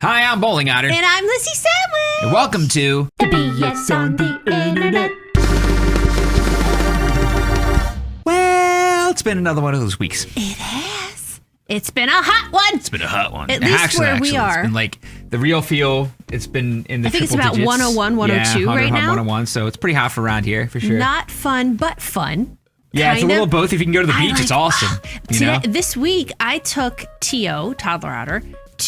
Hi, I'm Bowling Otter. And I'm Lizzie Sandwich. And welcome to the BS on the Internet. Well, it's been another one of those weeks. It has. It's been a hot one. It's been a hot one. At least where we are. It's been like the real feel. It's been in the I think it's triple about digits. 101, 102 right now. 101, so it's pretty hot for around here, for sure. Not fun, but fun. Yeah, it's a little both. If you can go to the beach, it's awesome. This week, I took Tio, toddler otter,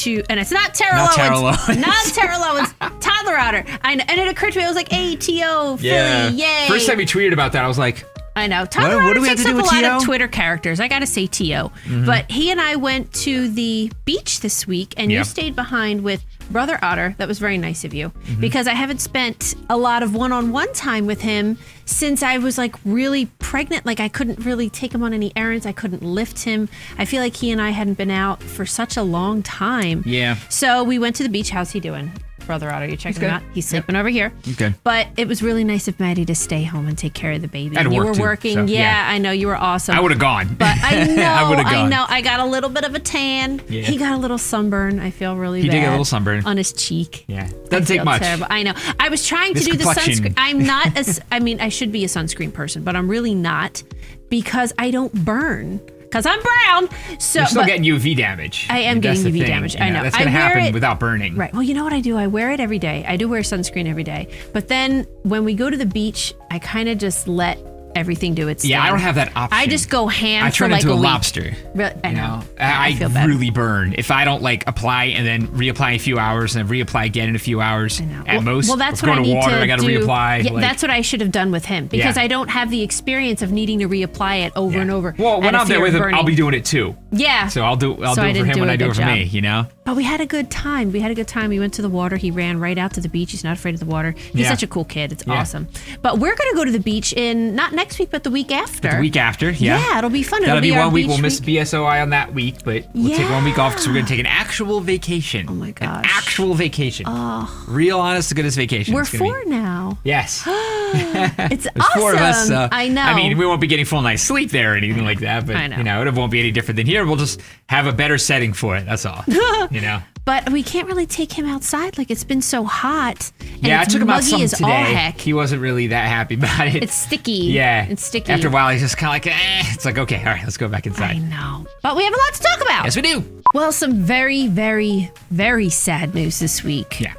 and it's not Tara Not Lowens. Tara Lowens. Not Tara Lowens. Toddler otter. And it occurred to me, I was like, hey, Tio, Philly, yay. First time you tweeted about that, I was like, I know. Toddler what otter do we have takes to do up with a lot Tio? of Twitter characters. I got to say Tio. Mm-hmm. But he and I went to the beach this week, and you stayed behind with Brother Otter. That was very nice of you, because I haven't spent a lot of one-on-one time with him since I was like really pregnant. Like I couldn't really take him on any errands. I couldn't lift him. I feel like he and I hadn't been out for such a long time. Yeah. So we went to the beach. How's he doing? Brother Otter, you checking him out? He's sleeping over here. Okay. But it was really nice of Maddie to stay home and take care of the baby. I had to You work were too, working. so, yeah, I know. You were awesome. I would have gone. But I know, I would have gone. I know. I got a little bit of a tan. Yeah. He got a little sunburn. I feel really bad. He did get a little sunburn. On his cheek. Yeah. Doesn't take much. Terrible. I know. I was trying to do the sunscreen. I'm not as, I mean, I should be a sunscreen person, but I'm really not because I don't burn. Because I'm brown. So, You're still getting UV damage. I am getting UV damage. I know. That's going to happen without burning. Right. Well, you know what I do? I wear it every day. I do wear sunscreen every day. But then when we go to the beach, I kind of just let everything do its thing. Yeah, I don't have that option. I just go ham for turn like into a a week. lobster. Really, I know. I feel bad. really burn if I don't like apply and then reapply in a few hours and then reapply again in a few hours. I know. At most. Well, that's if I what I go to need water, to I got to do. reapply. Yeah, that's what I should have done with him because I don't have the experience of needing to reapply it over and over. Well, when I'm there with him, I'll be doing it too. Yeah. So I'll do it for him when I do it for me, you know? But we had a good time. We went to the water. He ran right out to the beach. He's not afraid of the water. He's such a cool kid. It's awesome. But we're going to go to the beach not next week, but the week after. The week after, yeah. Yeah, it'll be fun. That'll be our 1 week. beach We'll miss BSOI on that week, but we'll take 1 week off because we're going to take an actual vacation. Oh my gosh. An actual vacation. Oh. Real honest to goodness vacation. We're 4 now. Yes. It's There's awesome. 4 of us. I know. I mean, we won't be getting full night's sleep there or anything like that, but I know. you know, it won't be any different than here. We'll just have a better setting for it. That's all. You know. But we can't really take him outside. Like it's been so hot. And Yeah, I it's took him out some muggy as today. all heck. He wasn't really that happy about it. It's sticky. Yeah. It's sticky. After a while, he's just kind of like, It's like, okay, all right, let's go back inside. I know. But we have a lot to talk about. Yes, we do. Well, some very, very, very sad news this week. Yeah.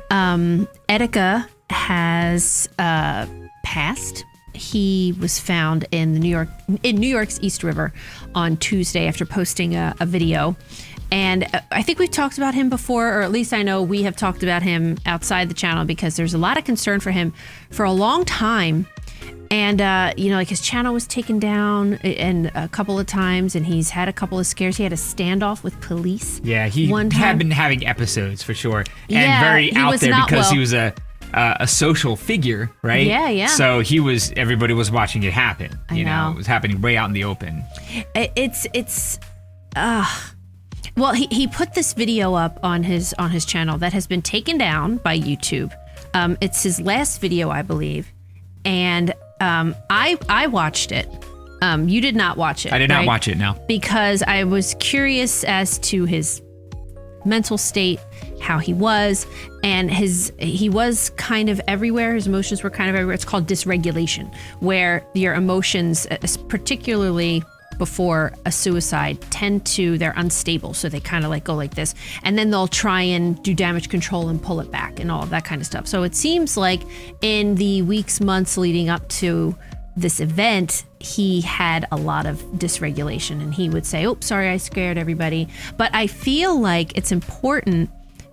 Etika has passed. He was found in New York's East River on Tuesday after posting a video. And I think we've talked about him before, or at least I know we have talked about him outside the channel because there's a lot of concern for him for a long time. And, like his channel was taken down and a couple of times and he's had a couple of scares. He had a standoff with police. Yeah, he had been having episodes for sure. And very out there because he was a social figure, right? Yeah, yeah. So everybody was watching it happen. You know, it was happening way out in the open. Well, he put this video up on his channel that has been taken down by YouTube. It's his last video, I believe, and I watched it. You did not watch it. I did not watch it. No, because I was curious as to his mental state, how he was, and he was kind of everywhere. His emotions were kind of everywhere. It's called dysregulation, where your emotions, particularly before a suicide, they're unstable, so they kind of like go like this, and then they'll try and do damage control and pull it back and all of that kind of stuff. So it seems like in the weeks, months leading up to this event, he had a lot of dysregulation, and he would say, "Oh, sorry, I scared everybody." But I feel like it's important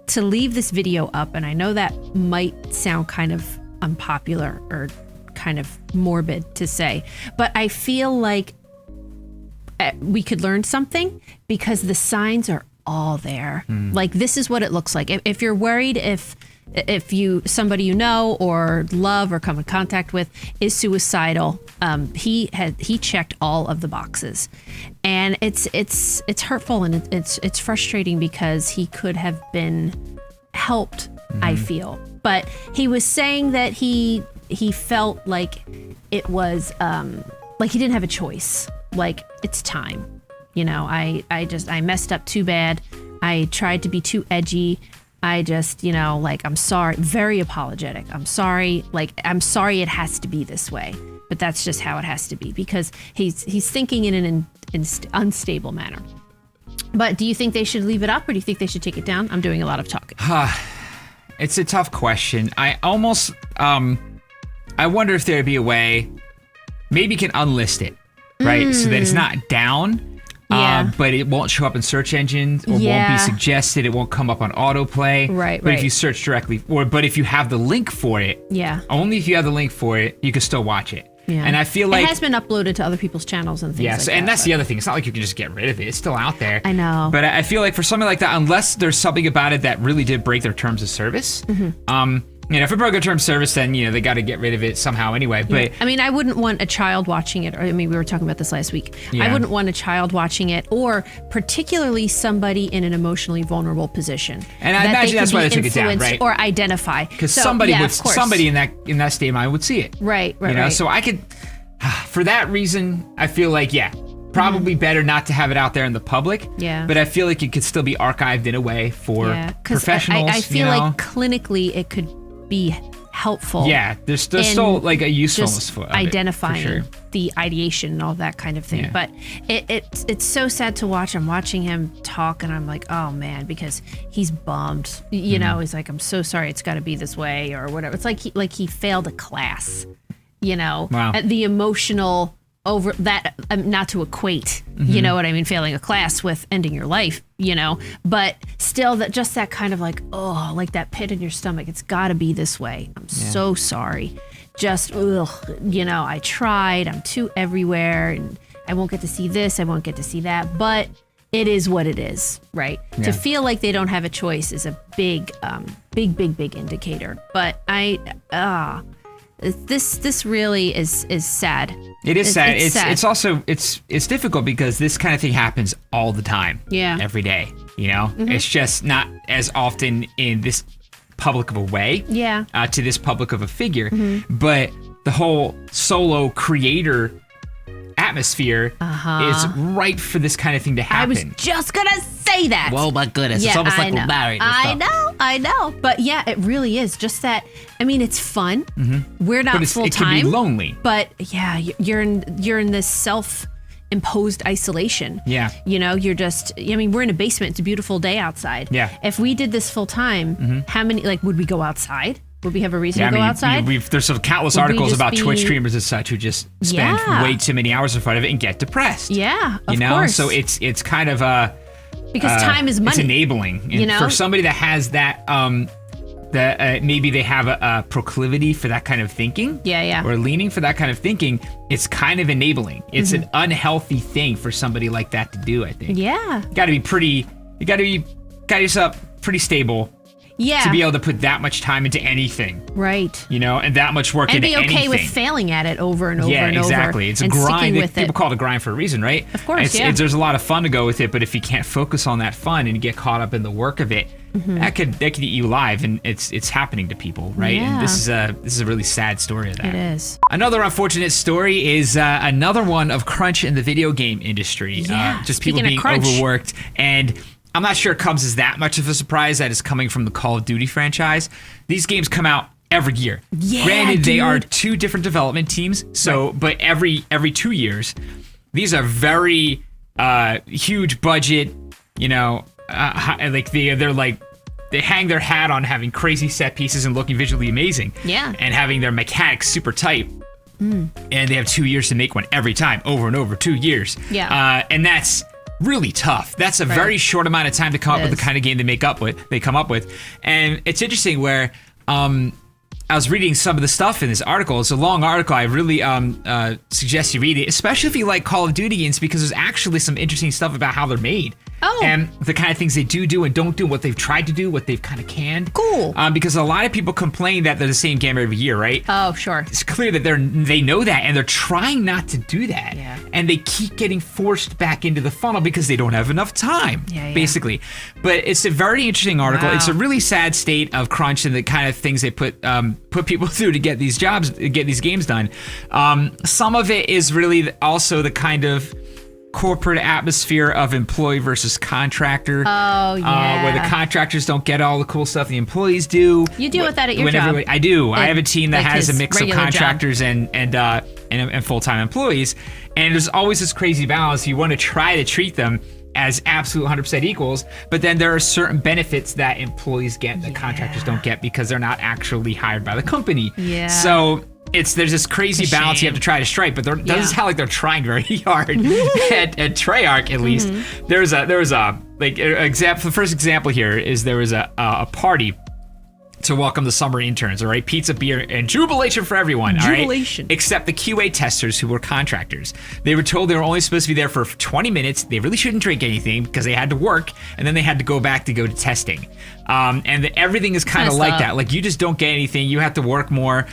to leave this video up, and I know that might sound kind of unpopular or kind of morbid to say, but I feel like we could learn something because the signs are all there. Like this is what it looks like. If you're worried if somebody you know or love or come in contact with is suicidal, he checked all of the boxes, and it's hurtful and it's frustrating because he could have been helped. I feel, but he was saying that he felt like it was like he didn't have a choice. Like it's time, I messed up too bad. I tried to be too edgy. I just, like, I'm sorry, very apologetic. I'm sorry it has to be this way, but that's just how it has to be because he's thinking in an unstable manner. But do you think they should leave it up or do you think they should take it down? I'm doing a lot of talking. It's a tough question. I almost, I wonder if there'd be a way, maybe you can unlist it, right? So that it's not down. Yeah. But it won't show up in search engines or won't be suggested. It won't come up on autoplay. Right, But if you search directly, but if you have the link for it, only if you have the link for it, you can still watch it. Yeah. And I feel like it has been uploaded to other people's channels and things like that. And that's the other thing. It's not like you can just get rid of it. It's still out there. I know. But I feel like for something like that, unless there's something about it that really did break their terms of service, if it broke their terms of service, then, they got to get rid of it somehow anyway. But I mean, I wouldn't want a child watching it. We were talking about this last week. Yeah. I wouldn't want a child watching it, or particularly somebody in an emotionally vulnerable position. And I imagine that's why they took it down, right? Or identify. Because somebody in that state of mind would see it. Right. So I could, for that reason, I feel like, probably better not to have it out there in the public. Yeah. But I feel like it could still be archived in a way for professionals. I feel like clinically it could be helpful. Yeah, there's still like a usefulness for identifying the ideation and all that kind of thing. Yeah. But it's so sad to watch. I'm watching him talk and I'm like, oh man, because he's bummed. He's like, I'm so sorry, it's got to be this way or whatever. It's like he failed a class. Wow. The emotional over that, not to equate, you know what I mean, failing a class with ending your life, but still that kind of like, oh, like that pit in your stomach. It's got to be this way. I'm so sorry. Just, I tried. I'm too everywhere and I won't get to see this. I won't get to see that. But it is what it is, right? Yeah. To feel like they don't have a choice is a big indicator. But this really is sad. It is sad. It's also it's difficult because this kind of thing happens all the time. Yeah. Every day. It's just not as often in this public of a way. Yeah. To this public of a figure, but the whole solo creator atmosphere is right for this kind of thing to happen. I was just gonna say that. Whoa, my goodness. It's almost like we're married. I know. But yeah, it really is. Just that, I mean, it's fun. We're not full-time. It can be lonely. But yeah, you're in this self-imposed isolation. Yeah. You're just, we're in a basement. It's a beautiful day outside. Yeah. If we did this full-time, how many, would we go outside? Would we have a reason to go outside? There's some countless articles about Twitch streamers and such who just spend way too many hours in front of it and get depressed. Yeah, of course. So it's kind of because time is money. It's enabling, and for somebody that has that maybe they have a proclivity for that kind of thinking. Yeah. Or leaning for that kind of thinking. It's kind of enabling. It's an unhealthy thing for somebody like that to do, I think. Yeah. You got yourself pretty stable. Yeah. To be able to put that much time into anything. Right. And that much work into anything. And be okay with failing at it over and over and over. Yeah, exactly. It's a grind. People call it a grind for a reason, right? Of course, there's a lot of fun to go with it, but if you can't focus on that fun and you get caught up in the work of it, that could eat you alive, and it's happening to people, right? Yeah. And this is a really sad story of that. It is. Another unfortunate story is another one of crunch in the video game industry. Yeah. Just people being overworked, and I'm not sure it comes as that much of a surprise that it's coming from the Call of Duty franchise. These games come out every year. Yeah, Granted, they are two different development teams, but every 2 years, these are very huge budget. They hang their hat on having crazy set pieces and looking visually amazing. Yeah, and having their mechanics super tight. And they have 2 years to make one every time, over and over, 2 years. Yeah, and that's really tough. That's a very short amount of time to come up with the kind of game they come up with. And it's interesting where I was reading some of the stuff in this article. It's a long article. I really suggest you read it, especially if you like Call of Duty games, because there's actually some interesting stuff about how they're made. Oh. And the kind of things they do and don't do, what they've tried to do, what they've kind of canned. Cool. Because a lot of people complain that they're the same game every year, right? Oh, sure. It's clear that they know that, and they're trying not to do that. Yeah. And they keep getting forced back into the funnel because they don't have enough time, basically. But it's a very interesting article. Wow. It's a really sad state of crunch and the kind of things they put people through to get these games done. Some of it is really also the kind of corporate atmosphere of employee versus contractor. Oh, yeah. Where the contractors don't get all the cool stuff the employees do. You deal with that at your job. I do. I have a team that like has a mix of contractors job. and full-time employees. And there's always this crazy balance. You want to try to treat them as absolute 100% equals, but then there are certain benefits that employees get that contractors don't get because they're not actually hired by the company. Yeah. So there's this crazy balance you have to try to strike, but it doesn't sound like they're trying very hard at Treyarch, at least. There was a example. The first example here is there was a party to welcome the summer interns, all right? Pizza, beer, and jubilation for everyone, all right? Jubilation. Except the QA testers who were contractors. They were told they were only supposed to be there for 20 minutes. They really shouldn't drink anything because they had to work, and then they had to go back to go to testing. Everything is kind of like that. Like, you just don't get anything. You have to work more.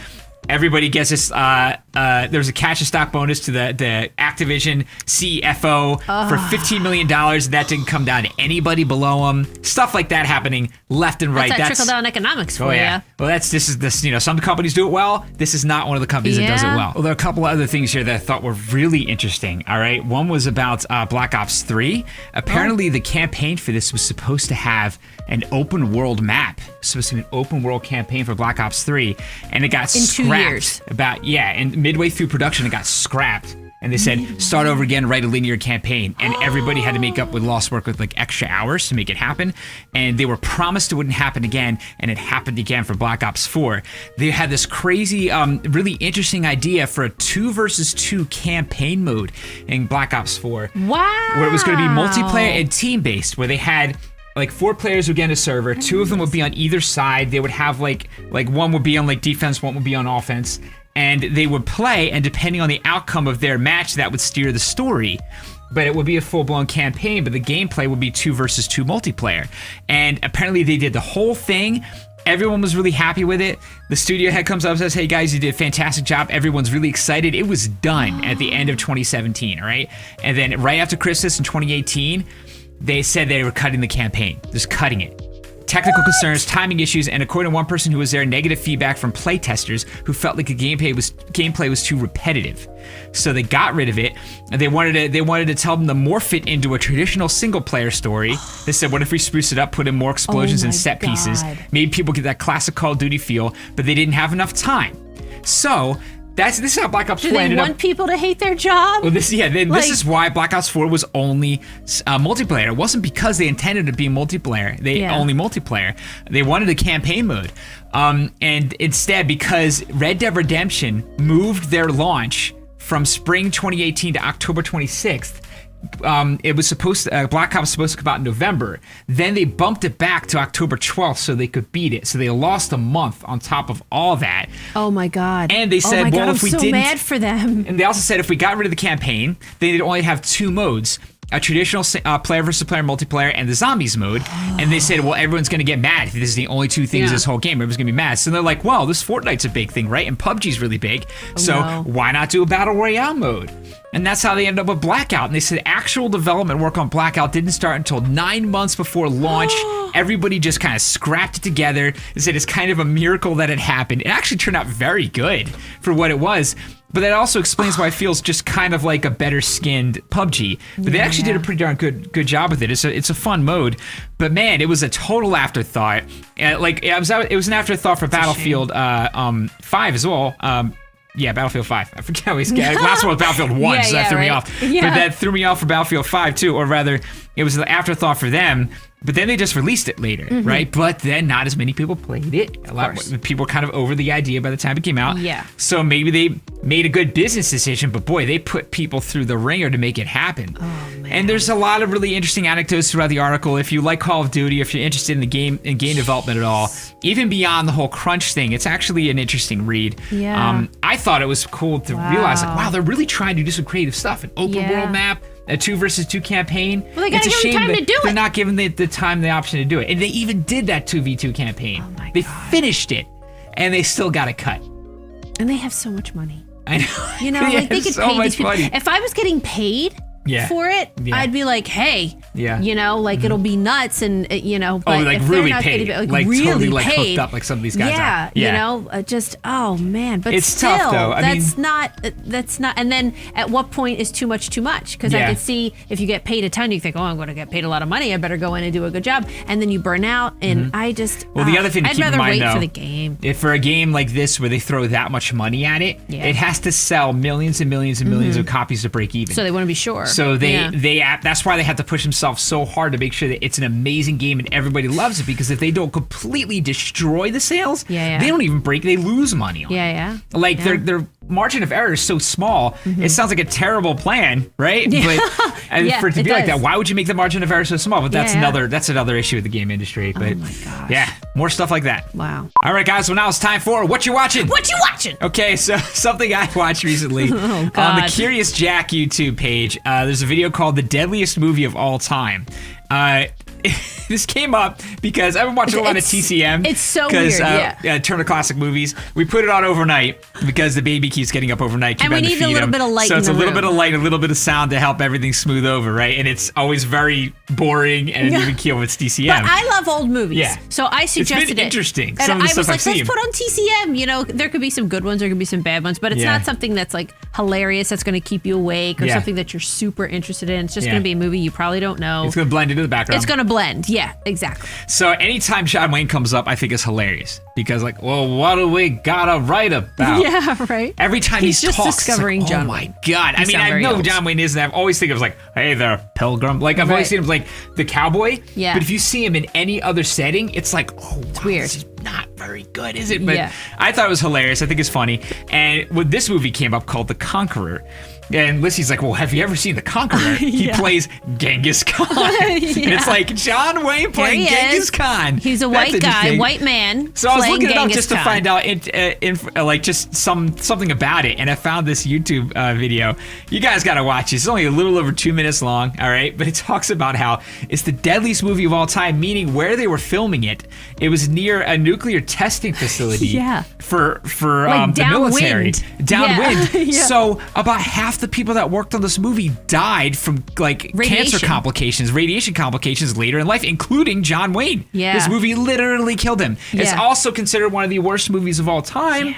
Everybody gets this. There's a cash and stock bonus to the Activision CFO for $15 million. That didn't come down to anybody below him. Stuff like that happening left and right. That's trickle down economics for you. Well, some companies do it well. This is not one of the companies that does it well. Well, there are a couple of other things here that I thought were really interesting. All right, one was about Black Ops 3. Apparently, the campaign for this was supposed to have an open world map. Supposed to be an open world campaign for Black Ops 3, and it got scrapped. 2 years. And midway through production, it got scrapped. And they said, start over again, write a linear campaign. And everybody had to make up with lost work with like extra hours to make it happen. And they were promised it wouldn't happen again. And it happened again for Black Ops 4. They had this crazy, really interesting idea for a 2 versus 2 campaign mode in Black Ops 4. Wow. Where it was going to be multiplayer and team-based, where they had like 4 players would get in a server. 2 of them would be on either side. They would have like one would be on like defense, one would be on offense. And they would play, and depending on the outcome of their match, that would steer the story. But it would be a full-blown campaign, but the gameplay would be 2 versus 2 multiplayer. And apparently they did the whole thing. Everyone was really happy with it. The studio head comes up and says, hey guys, you did a fantastic job. Everyone's really excited. It was done at the end of 2017, all right? And then right after Christmas in 2018, they said they were cutting the campaign, just cutting it. Technical concerns, timing issues, and according to one person who was there, negative feedback from playtesters who felt like the gameplay was too repetitive. So they got rid of it, and they wanted to tell them to morph it into a traditional single-player story. They said, what if we spruce it up, put in more explosions and set pieces, made people get that classic Call of Duty feel, but they didn't have enough time. So this is how Black Ops 4 ended up. Do they want people to hate their job? Well, this is why Black Ops 4 was only multiplayer. It wasn't because they intended to be multiplayer. Only multiplayer. They wanted a campaign mode. And instead, because Red Dead Redemption moved their launch from spring 2018 to October 26th, it was Black Ops was supposed to come out in November. Then they bumped it back to October 12th so they could beat it. So they lost a month on top of all that. Oh my God. And they said, I'm so mad for them. And they also said if we got rid of the campaign, they'd only have 2 modes. A traditional player versus player multiplayer and the zombies mode. And they said, well, everyone's going to get mad if this is the only 2 things in this whole game. Everyone's going to be mad. So they're like, well, this Fortnite's a big thing, right? And PUBG's really big. Why not do a battle royale mode? And that's how they ended up with Blackout. And they said actual development work on Blackout didn't start until 9 months before launch. Everybody just kind of scrapped it together. They said it's kind of a miracle that it happened. It actually turned out very good for what it was. But that also explains why it feels just kind of like a better skinned PUBG. But they actually did a pretty darn good job with it. It's a fun mode. But man, it was a total afterthought. It was an afterthought for Battlefield 5 as well. Battlefield 5. I forget what last one was Battlefield 1, so that threw me off. Yeah. But that threw me off for Battlefield 5 too, or rather, it was an afterthought for them. But then they just released it later, right? But then not as many people played it. A lot of people were kind of over the idea by the time it came out. Yeah. So maybe they made a good business decision, but boy, they put people through the ringer to make it happen. Oh, man. And there's a lot of really interesting anecdotes throughout the article. If you like Call of Duty, if you're interested in game development at all, even beyond the whole crunch thing, it's actually an interesting read. Yeah. I thought it was cool to realize, they're really trying to do some creative stuff. An open world map. A 2 versus 2 campaign. Well, they gotta give them time to do it. They're not giving the time, the option to do it. And they even did that 2v2 campaign. Oh my God. They finished it, and they still got it cut. And they have so much money. I know. They could pay these people. Money. If I was getting paid for it, I'd be like, hey, it'll be nuts and, but like if really they're not paid. gonna be, Like really totally like paid, hooked up like some of these guys are. Oh man, but it's still, tough though. that's not, and then at what point is too much? Because I could see if you get paid a ton, you think, oh, I'm going to get paid a lot of money. I better go in and do a good job. And then you burn out. And I just, the other thing to I'd keep in rather mind, wait though, for the game. If for a game like this where they throw that much money at it, it has to sell millions and millions and millions of copies to break even. So they want to be sure. So that's why they have to push themselves so hard to make sure that it's an amazing game and everybody loves it, because if they don't completely destroy the sales, they don't even break, they lose money on it. Like their margin of error is so small, it sounds like a terrible plan, right? But for it to be like that, why would you make the margin of error so small? But that's another issue with the game industry. But oh my gosh. more stuff like that. Wow. All right, guys, well now it's time for What You Watching? What You Watching? Okay, so something I watched recently on the Curious Jack YouTube page, there's a video called The Deadliest Movie of All Time. This came up because I've been watching a lot of TCM. It's so weird, Turner Classic Movies. We put it on overnight because the baby keeps getting up overnight. And we need a little bit of light so in it's the a little room. bit of light, a little bit of sound to help everything smooth over, right? And it's always very boring and even keel with TCM. But I love old movies. Yeah. So I suggested it's been interesting. And Some of the I stuff was like, I've seen. let's put on TCM. There could be some good ones, there could be some bad ones, but it's not something that's like hilarious, that's going to keep you awake, or something that you're super interested in. It's just going to be a movie you probably don't know. It's going to blend into the background. It's going to blend. Yeah, exactly. So anytime John Wayne comes up, I think it's hilarious because, like, well, what do we gotta write about? Yeah, right. Every time He's he just talks, discovering like, John oh Wayne. my god! I mean, I know who John Wayne is, and I've always think of like, hey there, Pilgrim. Like I've always seen him like the cowboy. Yeah. But if you see him in any other setting, it's like, oh, wow, weird. This is not very good, is it? But I thought it was hilarious. I think it's funny. And when this movie came up called The Conqueror. And Lissy's like, well, have you ever seen The Conqueror? He plays Genghis Khan. And it's like John Wayne playing Genghis Khan. He's a white guy, white man. So I was looking it up just Khan. to find out like just something about it. And I found this YouTube video. You guys got to watch it. It's only a little over 2 minutes long, all right? But it talks about how it's the deadliest movie of all time, meaning where they were filming it, it was near a nuclear testing facility for like the military. Downwind. So So about half the people that worked on this movie died from like cancer complications, radiation complications later in life, including John Wayne. This movie literally killed him. It's also considered one of the worst movies of all time.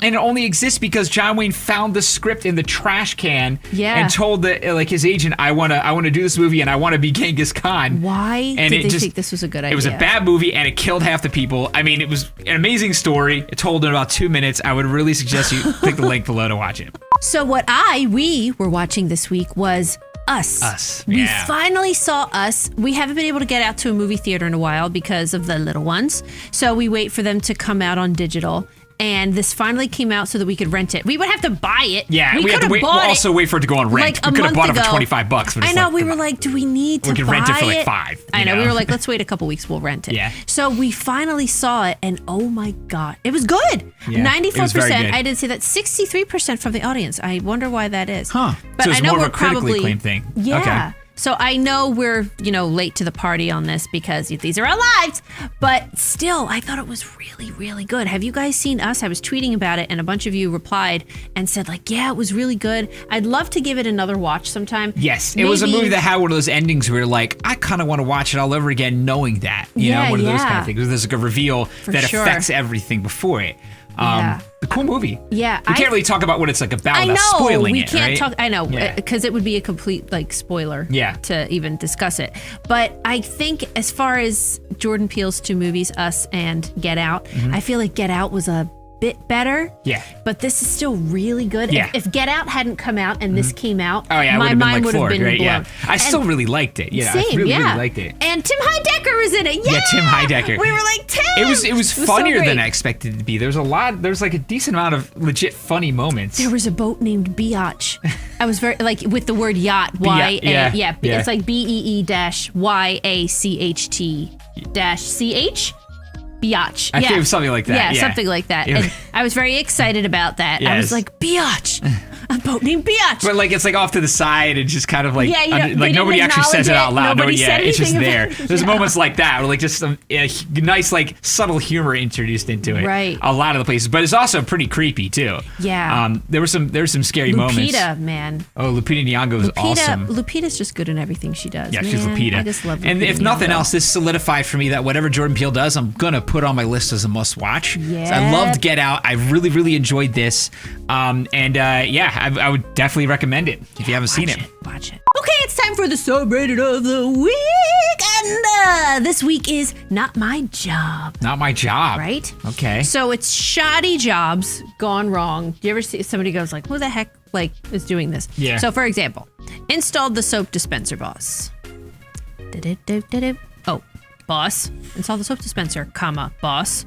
And it only exists because John Wayne found the script in the trash can and told his agent, I wanna do this movie and I want to be Genghis Khan. Why and did they think this was a good idea? It was a bad movie and it killed half the people. I mean, it was an amazing story. It told in about 2 minutes. I would really suggest you click the link below to watch it. So what we were watching this week was Us. We finally saw Us. We haven't been able to get out to a movie theater in a while because of the little ones. So we wait for them to come out on digital. And this finally came out so that we could rent it. We would have to buy it. Yeah, we had to wait. We'll also wait for it to go on rent. Like we could have bought it for $25. But I know. We were like, do we need to buy it? We could rent it for like $5. I know. We were like, let's wait a couple weeks. We'll rent it. Yeah. So we finally saw it, and oh my god, it was good. Yeah, 94%. I did say that. 63% from the audience. I wonder why that is. Huh. But so it's I know more we're of a critically probably acclaimed thing. Yeah. Okay. So I know we're, late to the party on this because these are our lives, but still, I thought it was really, really good. Have you guys seen Us? I was tweeting about it, and a bunch of you replied and said, like, yeah, it was really good. I'd love to give it another watch sometime. Yes, it was a movie that had one of those endings where you're like, I kind of want to watch it all over again knowing that. You know, one of those kind of things. There's like a reveal that affects everything before it. The cool movie. Yeah. We can't really talk about what it's like about without spoiling it, can't right? talk. I know, because it would be a complete spoiler to even discuss it. But I think as far as Jordan Peele's two movies, Us and Get Out, I feel like Get Out was a bit better. Yeah. But this is still really good. Yeah. If Get Out hadn't come out and this came out, my mind would have been blown. Yeah. I still really liked it. Yeah, same, I really liked it. And Tim Heidecker was in it. Yeah, Tim Heidecker. We were like, Tim. It was funnier than I expected it to be. There's like a decent amount of legit funny moments. There was a boat named Biatch. I was very with the word yacht. It's like BEE-YACHT-CH. Biatch. I think it was something like that. Yeah, something like that. And I was very excited about that. Yes. I was like, Biatch. A boat named Biatch. But like it's like off to the side and just kind of like they nobody didn't actually says it out loud. Nobody said it's just anything there. about it. There's moments like that, where like just some nice like subtle humor introduced into it. Right. A lot of the places, but it's also pretty creepy too. Yeah. There were some scary moments. Lupita, man. Oh, Lupita Nyong'o is awesome. Lupita's just good in everything she does. Yeah, man. she's Lupita. I just love Lupita. And if nothing Nyong'o. else, this solidified for me that whatever Jordan Peele does, I'm gonna put on my list as a must-watch. Yeah. So I loved Get Out. I really, really enjoyed this. I would definitely recommend it if you haven't seen it. Watch it. Okay, it's time for the subreddit of the week. And this week is Not My Job. Not my job. Right? Okay. So it's shoddy jobs gone wrong. Do you ever see somebody goes like, who the heck is doing this? Yeah. So for example, installed the soap dispenser, boss. Oh, boss. Install the soap dispenser, comma, boss.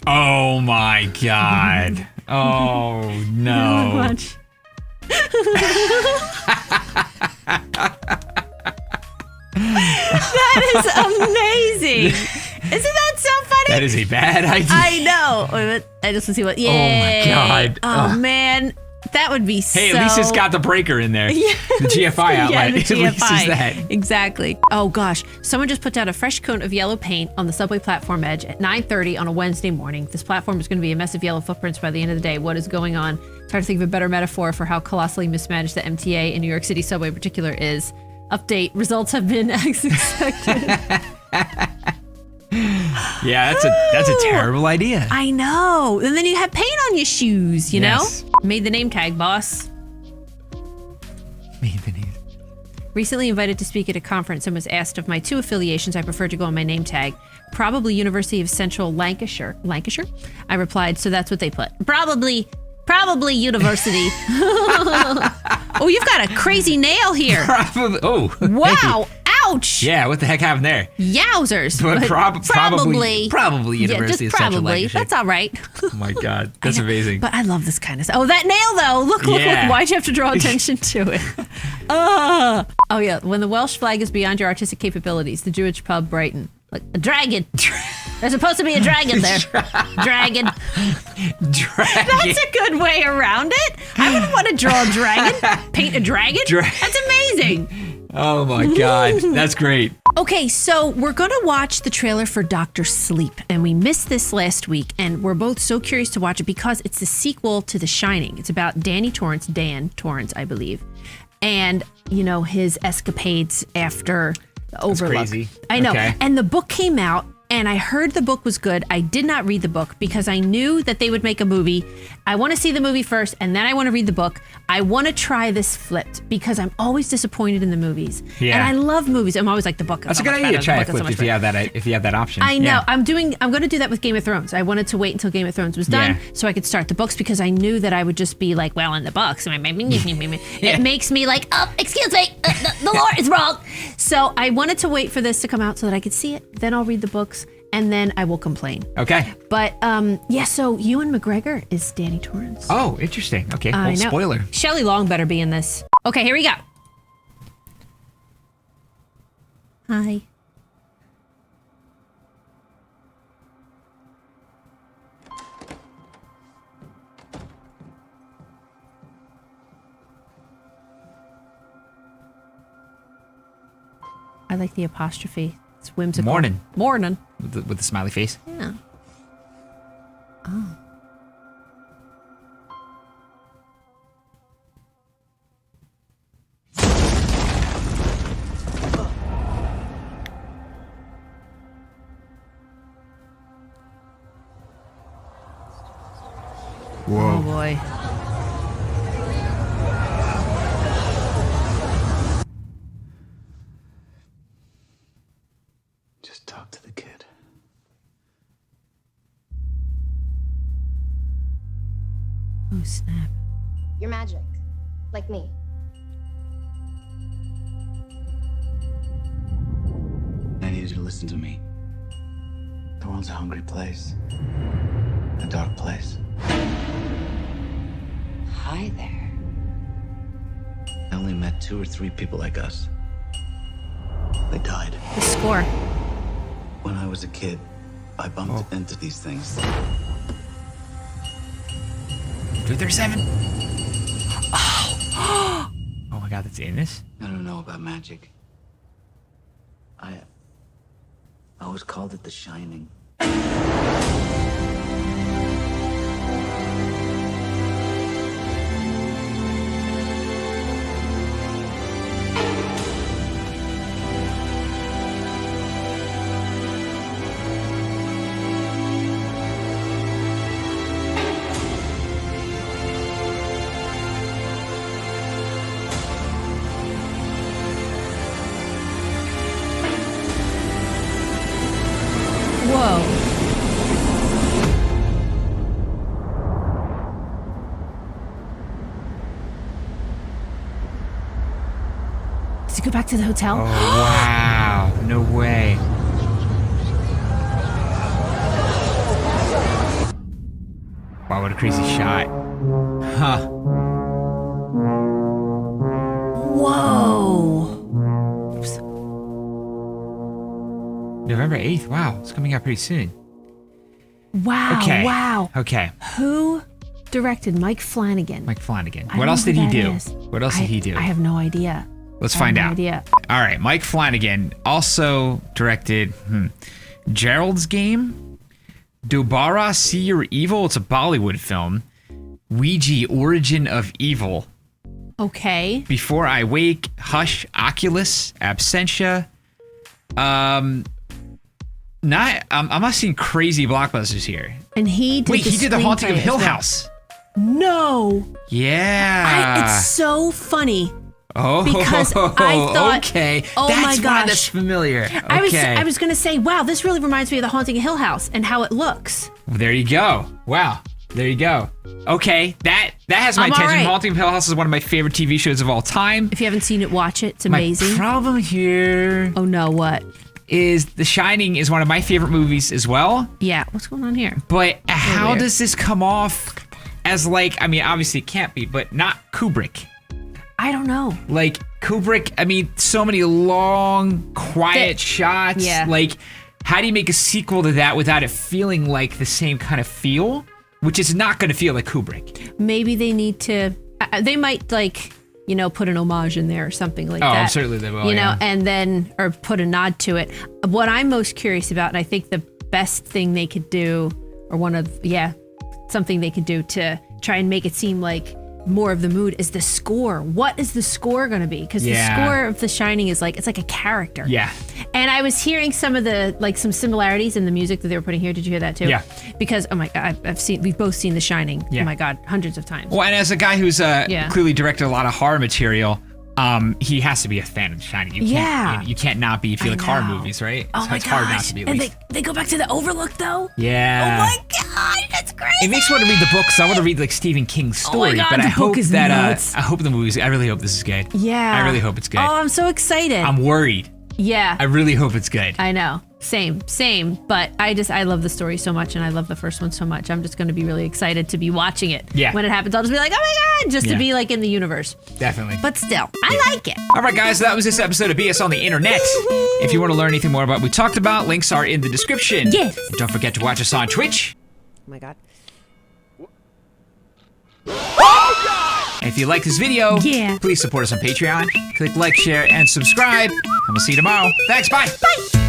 Oh my God. Oh no. Watch. That is amazing. Isn't that so funny? That is a bad idea. I know. Wait, I just want to see what. Yeah. Oh my God. Oh man, that would be Hey, so. at least it's got the breaker in there. Yeah, the GFI outlet. Yeah, the At least it's GFI. that. Exactly. Oh gosh, someone just put down a fresh coat of yellow paint on the subway platform edge at 9:30 on a Wednesday morning. This platform is going to be a mess of yellow footprints by the end of the day. What is going on? It's hard to think of a better metaphor for how colossally mismanaged the MTA in New York City subway in particular is. Update: results have been as expected. Yeah, that's a terrible idea. I know. And then you have paint on your shoes, you Yes. know? Made the name tag, boss. Recently invited to speak at a conference and was asked of my 2 affiliations I prefer to go on my name tag. Probably University of Central Lancashire. Lancashire? I replied, so that's what they put. Probably University. Oh, you've got a crazy nail here. Probably. Oh. Wow. Ouch. Yeah, what the heck happened there? Yowzers. But probably Yeah, University just of Central probably. Lancashire. That's all right. Oh my God, that's amazing. But I love this kind of stuff. Oh, that nail though. Look. Yeah. Why'd you have to draw attention to it? Oh yeah. When the Welsh flag is beyond your artistic capabilities, the Jewish pub Brighton. Like a dragon. There's supposed to be a dragon there. Dragon. That's a good way around it. I wouldn't want to draw a dragon. Paint a dragon. That's amazing. Oh my God, that's great. Okay, so we're going to watch the trailer for Dr. Sleep, and we missed this last week, and we're both so curious to watch it because it's the sequel to The Shining. It's about Dan Torrance, I believe, and, you know, his escapades after the Overlook. Crazy. I know. Okay. And the book came out, and I heard the book was good. I did not read the book because I knew that they would make a movie. I want to see the movie first, and then I want to read the book. I want to try this flipped because I'm always disappointed in the movies. Yeah. And I love movies. I'm always like, the book is That's so a good much idea better. to try The it book is so flipped much if you have that option. I know. Yeah. I'm going to do that with Game of Thrones. I wanted to wait until Game of Thrones was done Yeah. so I could start the books because I knew that I would just be like, well, in the books. It makes me like, oh, excuse me, the lore is wrong. So I wanted to wait for this to come out so that I could see it. Then I'll read the books and then I will complain. Okay. But yeah, so Ewan McGregor is Danny Torrance. Oh, interesting. Okay, I well, know. spoiler. Shelley Long better be in this. Okay, here we go. Hi. I like the apostrophe. It's whimsical. Morning. Morning. With the smiley face. Yeah. Oh. Whoa. Oh boy. Just talk to the kid. Oh snap. You're magic. Like me. I need you to listen to me. The world's a hungry place. A dark place. Hi there. I only met 2 or 3 people like us. They died. The score. When I was a kid, I bumped into these things. 337. Oh. Oh my God, that's Amos. I don't know about magic. I always called it The Shining. Whoa. Does he go back to the hotel? Oh, wow. No way. Wow, what a crazy shot. Huh. Whoa. Oops. November 8th. Wow, it's coming out pretty soon. Wow. Okay. Wow. Okay. Who directed Mike Flanagan? Mike Flanagan. I What don't else know did who he that do? is. What else did he do? I have no idea. Let's I have find no out. idea. All right, Mike Flanagan also directed Gerald's Game, Dobara See Your Evil. It's a Bollywood film. Ouija Origin of Evil. Okay. Before I Wake, Hush, Oculus, Absentia. I'm not seeing crazy blockbusters here. And he did Wait, he did The Haunting of screenplay as Hill well. House. No. Yeah. It's so funny. Oh, because I thought, okay. oh That's my why gosh. that's familiar. Okay. I was gonna say, wow, this really reminds me of The Haunting of Hill House and how it looks. There you go. Wow. There you go. Okay, that has my I'm attention. all right. Haunting of Hill House is one of my favorite TV shows of all time. If you haven't seen it, watch it. It's amazing. My problem here Oh no, what? is The Shining is one of my favorite movies as well. Yeah, what's going on here? But how weird. does this come off as like, I mean, obviously it can't be, but not Kubrick. I don't know. Like Kubrick, I mean, so many long, quiet shots. Yeah. Like, how do you make a sequel to that without it feeling like the same kind of feel? Which is not going to feel like Kubrick. Maybe they need to. They might like, put an homage in there or something like Oh, that. certainly they will. You know, yeah. and then or put a nod to it. What I'm most curious about, and I think the best thing they could do, or something they could do to try and make it seem like more of the mood is the score. What is the score going to be? Because the score of The Shining is like, it's like a character. Yeah. And I was hearing some of the, some similarities in the music that they were putting here. Did you hear that too? Yeah. Because, oh my God, we've both seen The Shining. Yeah. Oh my God, hundreds of times. Well, and as a guy who's clearly directed a lot of horror material, he has to be a fan of The Shining. You can't not be if you like horror movies, right? Oh So my it's gosh. hard not to be. At And least. they go back to the Overlook though? Yeah. Oh my God, that's crazy. It makes me want to read the book because I want to read like Stephen King's story. God, but the I hope book is that nuts. I hope the movies. I really hope this is good. Yeah. I really hope it's good. Oh, I'm so excited. I'm worried. Yeah. I really hope it's good. I know. Same. But I love the story so much and I love the first one so much. I'm just going to be really excited to be watching it. Yeah. When it happens, I'll just be like, oh my God, just to be like in the universe. Definitely. But still, I like it. All right, guys, that was this episode of BS on the Internet. If you want to learn anything more about what we talked about, links are in the description. Yes. And don't forget to watch us on Twitch. Oh my God. And if you like this video, please support us on Patreon. Click like, share, and subscribe. And we'll see you tomorrow. Thanks, bye. Bye.